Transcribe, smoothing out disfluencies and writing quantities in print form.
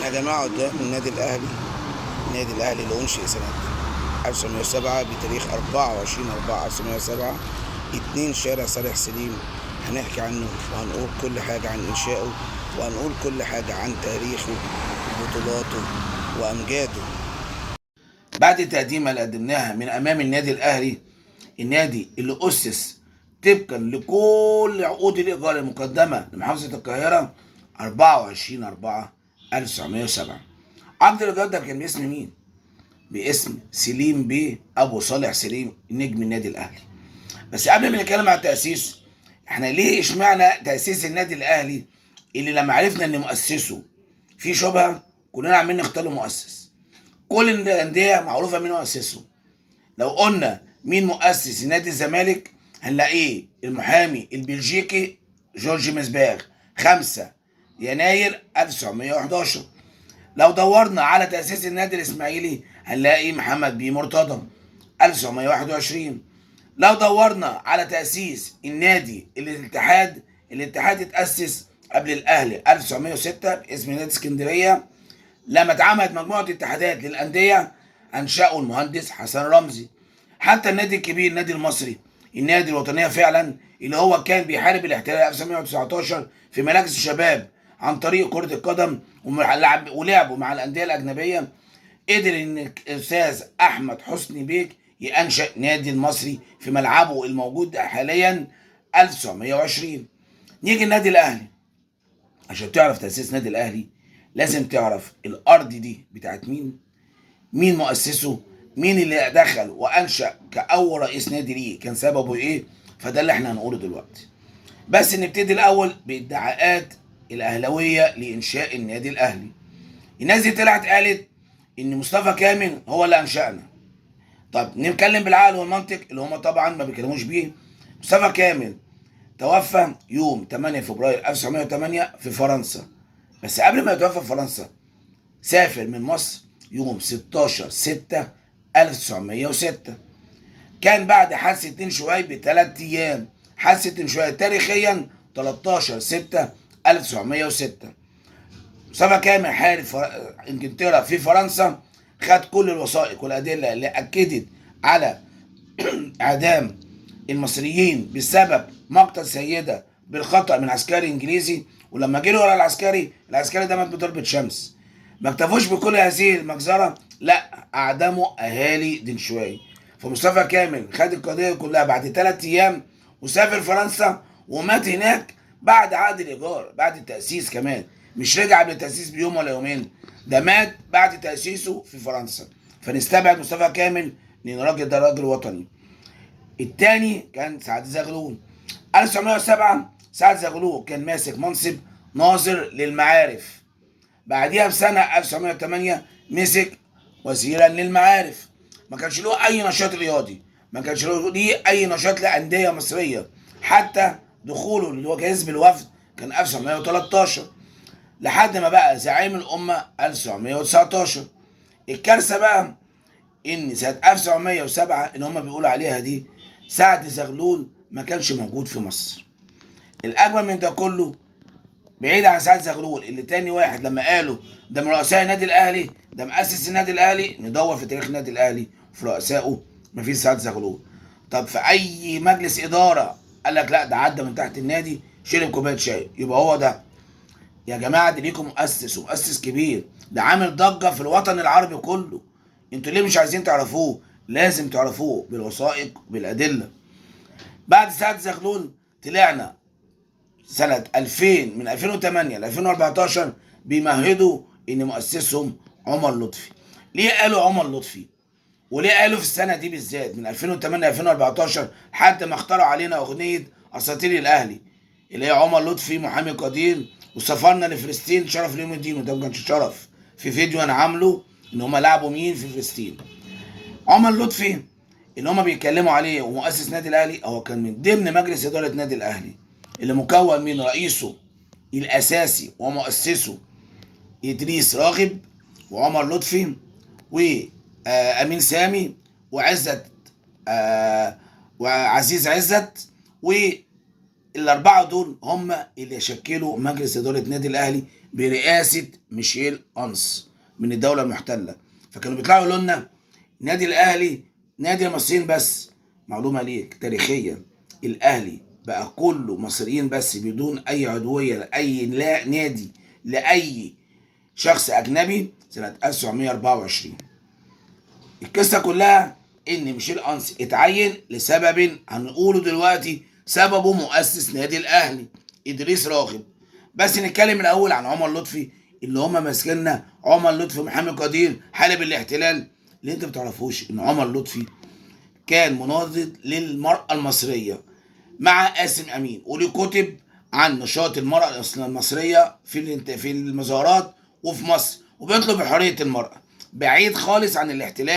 احنا يا جماعة قدام النادي الأهلي. النادي الأهلي اللي أنشئ سنة 1907 بتاريخ 24/4/1907، 2 شارع صالح سليم. هنحكي عنه وهنقول كل حاجة عن إنشائه، وهنقول كل حاجة عن تاريخه وبطولاته وأمجاده. بعد التقديمة اللي قدمناها من أمام النادي الأهلي، النادي اللي أسس طبقا لكل عقود الإيجار المقدمة لمحافظة القاهرة 24/4/1907. عقد الإيجار ده كان باسم مين؟ باسم سليم بيه أبو صالح سليم، نجم النادي الأهلي. بس قبل ما نتكلم عن التأسيس، احنا ليه اشمعنى تأسيس النادي الأهلي اللي لما عرفنا إن مؤسسه في شبهة كلنا عمالين نختار له مؤسس؟ كل الأندية معروفة مين مؤسسه. لو قلنا مين مؤسس نادي الزمالك هنلاقيه المحامي البلجيكي جورج مزباغ، 5 يناير 1911. لو دورنا على تأسيس النادي الإسماعيلي هنلاقي محمد بيه مرتضى 1921. لو دورنا على تأسيس النادي الاتحاد اتأسس قبل الأهلي 1906 باسم نادي اسكندرية. لما اتعملت مجموعة اتحادات للأندية أنشأوا المهندس حسن رمزي. حتى النادي الكبير النادي المصري، النادي الوطنية فعلا، اللي هو كان بيحارب الاحتلال 1919 في مراكز الشباب عن طريق كرة القدم ولعبوا مع الأندية الأجنبية، قدر إن الأستاذ أحمد حسني بيك ينشأ نادي المصري في ملعبه الموجود حاليا 1920. نيجي النادي الأهلي. عشان تعرف تأسيس نادي الأهلي لازم تعرف الأرض دي بتاعت مين مؤسسه، مين اللي دخل وأنشأ كأول رئيس نادي ليه كان سببه إيه. فده اللي احنا هنقوله دلوقتي. بس نبتدي الأول بادعاءات الأهلاوية لإنشاء النادي الأهلي. الناس دي طلعت قالت إن مصطفى كامل هو اللي أنشأنا. طب نتكلم بالعقل والمنطق اللي هم طبعا ما بيتكلموش بيه. مصطفى كامل توفى يوم 8 فبراير 1908 في فرنسا، بس قبل ما يتوفى في فرنسا سافر من مصر يوم 16/6/1906. كان بعد حادثة 2 شوية ب3 أيام. حادثة 2 شوية تاريخيا 13/6/1906. مصطفى كامل حارب انجلترا في فرنسا، خد كل الوثائق والأدلة اللي أكدت على إعدام المصريين بسبب مقتل سيدة بالخطأ من عسكري إنجليزي. ولما جري ورا العسكري ده مات بضربة شمس. ما اكتفوش بكل هذه المجزرة، لا، أعدموا أهالي دنشواي. فمصطفى كامل خد القضية كلها بعد 3 أيام وسافر فرنسا ومات هناك بعد عقد الإيجار، بعد التأسيس كمان، مش رجع قبل التأسيس بيوم ولا يومين، ده مات بعد تأسيسه في فرنسا. فنستبعد مصطفى كامل لأن الراجل ده راجل وطني. التاني كان سعد زغلول. 1907 سعد زغلول كان ماسك منصب ناظر للمعارف. بعديها بسنة 1908 مسك وزيرا للمعارف. ما كانش له أي نشاط رياضي، ما كانش له أي نشاط لأندية مصرية. حتى دخوله اللي هو حزب الوفد كان 1913 لحد ما بقى زعيم الأمة 1919. الكارثة بقى إن سنة 1907 اللي هم بيقولوا عليها دي سعد زغلول ما كانش موجود في مصر. الأجمل من ده كله، بعيد عن سعد زغلول اللي تاني واحد لما قالوا ده من رؤساء النادي الأهلي، ده مؤسس النادي الأهلي، ندور في تاريخ النادي الأهلي في رؤسائه مفيش سعد زغلول. طب في أي مجلس إدارة قال لك لا ده عدى من تحت النادي شرب كوباية شاي، يبقى هو ده. يا جماعة دي ليكم مؤسس ومؤسس كبير، ده عامل ضجة في الوطن العربي كله. انتوا ليه مش عايزين تعرفوه؟ لازم تعرفوه بالوثائق بالأدلة. بعد سعد زغلول طلعنا سنة 2000 من 2008 ل 2014 بيمهدوا ان مؤسسهم عمر لطفي. ليه قالوا عمر لطفي؟ وليه قالوا في السنة دي بالذات من 2008 ل 2014 لحد ما اختاروا علينا اغنية اساطير الاهلي اللي هي عمر لطفي محامي قدير وسافرنا لفلسطين شرف ليوم الدين، وده ما كانش شرف، في فيديو انا عامله ان هم لعبوا مين في فلسطين. عمر لطفي اللي هم بيتكلموا عليه ومؤسس نادي الاهلي هو كان من ضمن مجلس اداره نادي الاهلي اللي مكون من رئيسه الاساسي ومؤسسه ادريس راغب وعمر لطفي وامين سامي وعزت وعزيز عزت. والاربعه دول هم اللي شكلوا مجلس اداره نادي الاهلي برئاسة ميشيل أنس من الدولة المحتلة. فكانوا بيطلعوا يقولوا لنا نادي الأهلي نادي المصريين بس. معلومة ليك تاريخيا، الأهلي بقى كله مصريين بس بدون أي عضوية لأي نادي لأي شخص أجنبي سنة 1924. القصة كلها إن ميشيل أنس اتعين لسبب هنقوله دلوقتي، سببه مؤسس نادي الأهلي إدريس راغب. بس نتكلم الأول عن عمر لطفي اللي هما ماسكيننا. عمر لطفي محمد قدير حارب الاحتلال. اللي انت بتعرفوش ان عمر لطفي كان مناضل للمرأة المصرية مع قاسم أمين، وليه كتب عن نشاط المرأة المصرية في المظاهرات وفي مصر، وبيطلب حرية المرأة بعيد خالص عن الاحتلال.